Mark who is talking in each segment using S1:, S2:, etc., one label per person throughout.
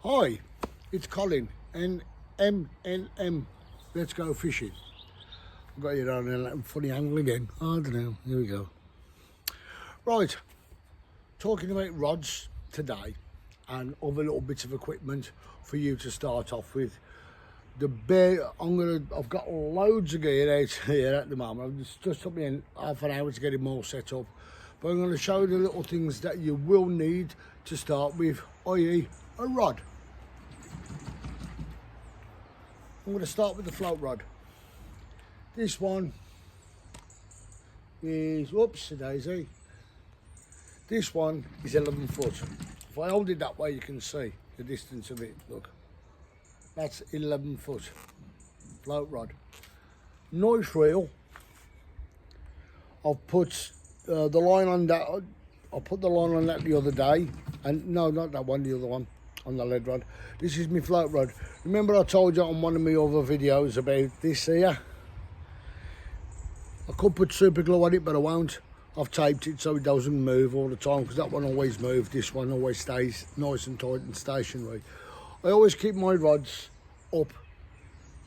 S1: Hi, it's Colin and MNM. Let's go fishing. I've got you on a funny angle again. I don't know. Here we go. Right, talking about rods today and other little bits of equipment for you to start off with. I've got loads of gear out here at the moment. It's just took me half an hour to get them all set up. But I'm going to show you the little things that you will need to start with, i.e. a rod. I'm going to start with the float rod. This one is, whoops a daisy. This one is 11 foot. If I hold it that way, you can see the distance of it. Look, that's 11 foot float rod. Nice reel. I've put the line on that. I put the line on that the other day, and no, not that one, the other one on the lead rod. This is my float rod. Remember I told you on one of my other videos about this here? I could put super glue on it, but I won't. I've taped it so it doesn't move all the time, because that one always moves. This one always stays nice and tight and stationary. I always keep my rods up.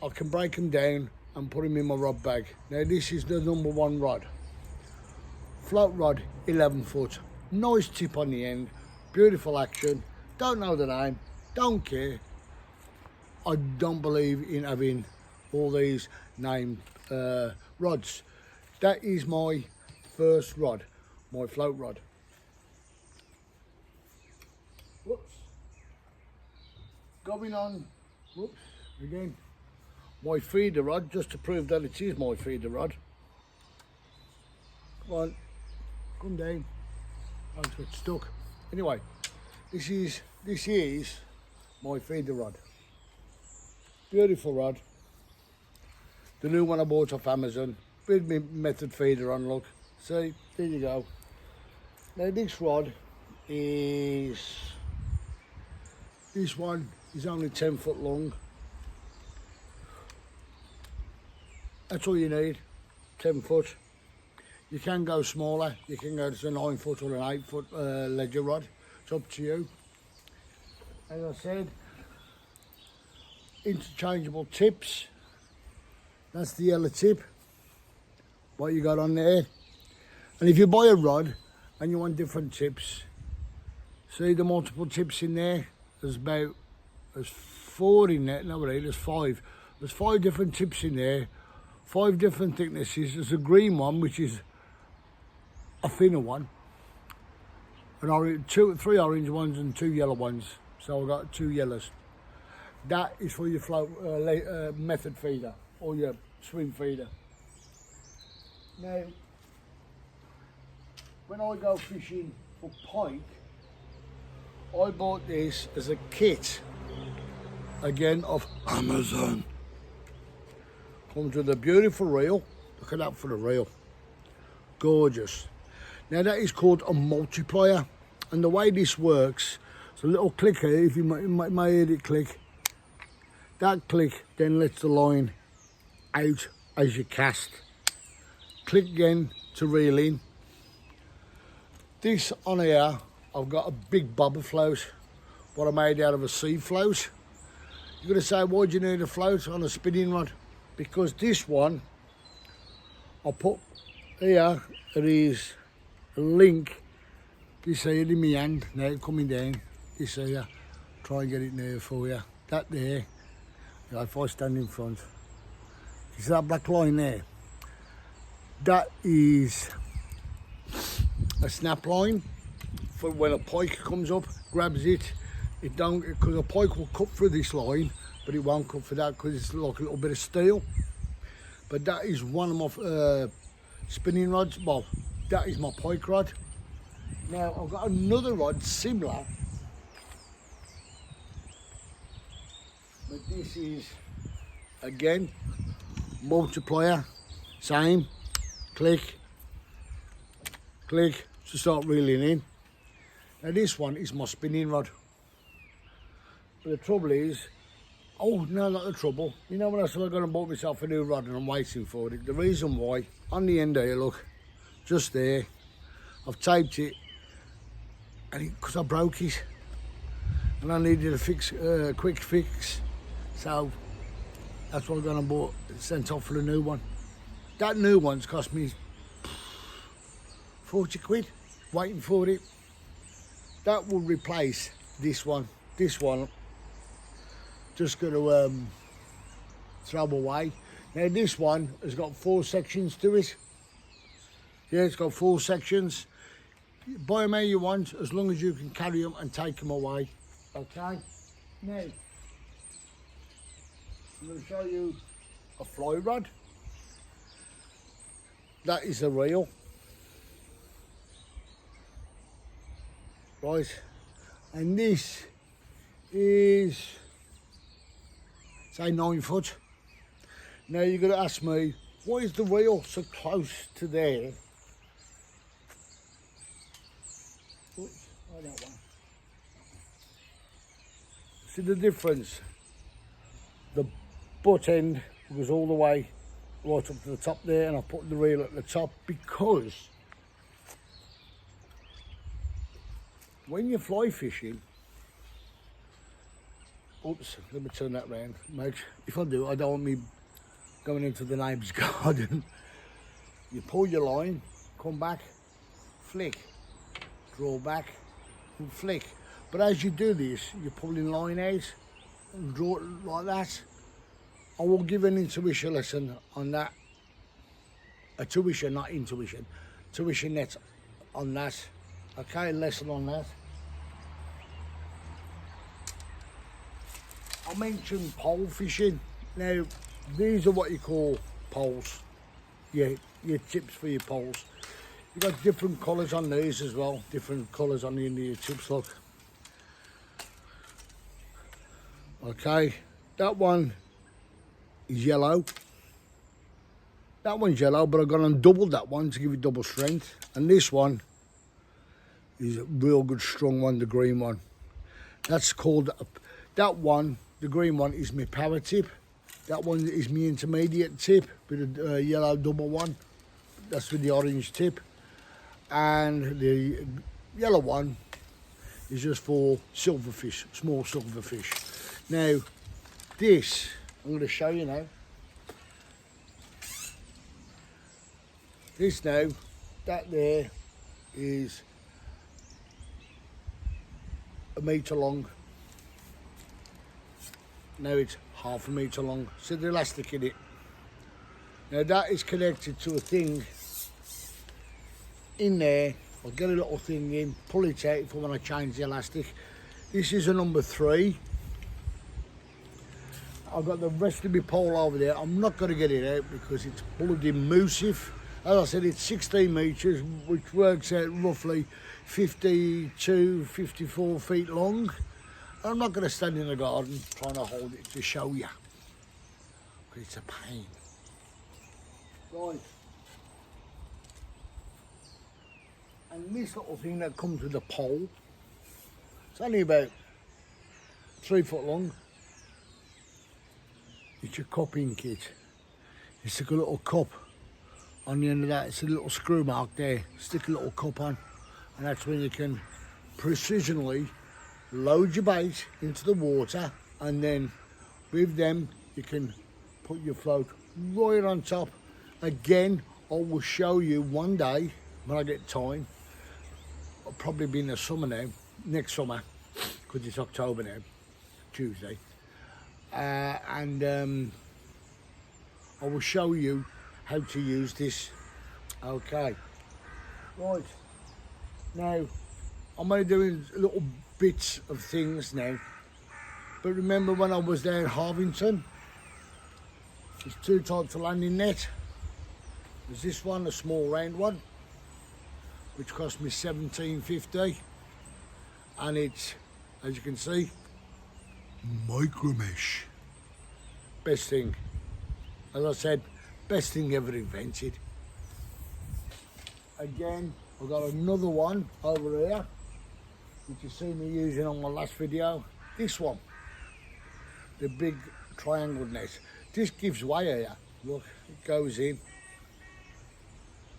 S1: I can break them down and put them in my rod bag. Now this is the number one rod. Float rod, 11 foot. Nice tip on the end. Beautiful action. Don't know the name. Don't care. I don't believe in having all these named rods. That is my first rod, my float rod. Whoops. Going on, whoops, again. My feeder rod, just to prove that it is my feeder rod. Come on, come down. Don't get stuck. Anyway, this is my feeder rod. Beautiful rod. The new one I bought off Amazon with my method feeder on, look. See, there you go. Now this rod is, this one is only 10 foot long. That's all you need, 10 foot. You can go smaller, you can go to a 9 foot or an 8 foot ledger rod. It's up to you. As I said, interchangeable tips. That's the yellow tip, what you got on there. And if you buy a rod and you want different tips, see the multiple tips in there? There's 4 in there, no really, there's 5. There's 5 different tips in there, 5 different thicknesses. There's a green one, which is a thinner one, and 3 orange ones and 2 yellow ones. So I've got 2 yellows. That is for your float method feeder or your swim feeder. Now, when I go fishing for pike, I bought this as a kit, again off Amazon. Comes with a beautiful reel. Look at that for the reel. Gorgeous. Now that is called a multiplier, and the way this works, it's a little clicker, if you might hear it click. That click then lets the line out as you cast. Click again to reel in. This on here, I've got a big bobber float, what I made out of a sea float. You're going to say, why do you need a float on a spinning rod? Because this one, I put here, it is a link, this here in my hand, now coming down, this here, try and get it near for you. That there, if I stand in front, you see that black line there? That is a snap line for when a pike comes up, grabs it. It don't, because a pike will cut through this line, but it won't cut for that because it's like a little bit of steel. But that is one of my spinning rods. Well, that is my pike rod. Now I've got another rod similar, but this is again multiplier, same, click, click to start reeling in. Now this one is my spinning rod. But the trouble is, oh no, not the trouble. You know when I said I'm going to buy myself a new rod and I'm waiting for it? The reason why, on the end here, look, just there, I've taped it, and because I broke it. and I needed a fix, quick fix, so that's what I'm gonna bought sent off for a new one. That new one's cost me 40 quid, waiting for it. That will replace this one. This one, just gonna throw away. Now this one has got 4 sections to it. Yeah, it's got 4 sections. Buy them how you want, as long as you can carry them and take them away. Okay? Now, I'm going to show you a fly rod. That is a reel. Right, and this is, say, 9 foot. Now you're going to ask me, why is the reel so close to there? Oops, oh, that one. See the difference? The butt end goes all the way right up to the top there, and I put the reel at the top because when you're fly fishing, oops, let me turn that round. If I do, I don't want me going into the neighbour's garden. You pull your line, come back, flick, draw back, and flick. But as you do this, you're pulling line out and draw it like that. I will give an intuition lesson on that. A tuition, not intuition. Tuition net on that. Okay, lesson on that. I mentioned pole fishing. Now, these are what you call poles. Yeah, your tips for your poles. You've got different colours on these as well. Different colours on the end of your tips, look. Okay, that one is yellow. That one's yellow, but I've gone and doubled that one to give it double strength. And this one is a real good strong one, the green one. That's called, that one, the green one, is my power tip. That one is my intermediate tip with a yellow double one. That's with the orange tip. And the yellow one is just for silverfish, small silverfish. Now, this, I'm going to show you now. This now, that there is 1 metre long. Now it's half a metre long. See the elastic in it. Now that is connected to a thing in there. I'll get a little thing in, pull it out if I want to change the elastic. This is a number 3. I've got the rest of my pole over there. I'm not going to get it out because it's bloody massive. As I said, it's 16 metres, which works out roughly 52, 54 feet long. I'm not going to stand in the garden trying to hold it to show you, because it's a pain. Right. And this little thing that comes with the pole, it's only about 3 foot long. It's your cupping kit. It's like a little cup on the end of that. It's a little screw mark there. Stick a little cup on, and that's when you can precisionally load your bait into the water, and then with them you can put your float right on top. Again, I will show you one day when I get time. I'll probably be in the summer now, next summer, because it's October now, Tuesday. And I will show you how to use this. Okay, right, now I'm only doing little bits of things now, but remember when I was there in Harvington, there's 2 types of landing net. There's this one, a small round one, which cost me $17.50, and it's, as you can see, micro mesh. Best thing, as I said, best thing ever invented. Again, I've got another one over here, which you see me using on my last video. This one, the big triangle net. This gives way here. Look, it goes in,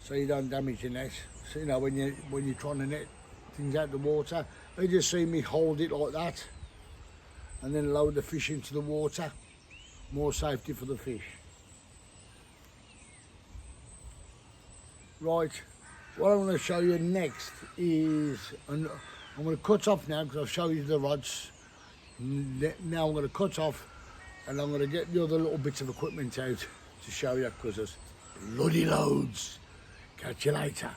S1: so you don't damage your net. So you know when you're trying to net things out the water, you just see me hold it like that. and then lower the fish into the water. More safety for the fish. Right, what I'm going to show you next is, and I'm going to cut off now because I've shown you the rods. Now I'm going to cut off and I'm going to get the other little bits of equipment out to show you because there's bloody loads. Catch you later.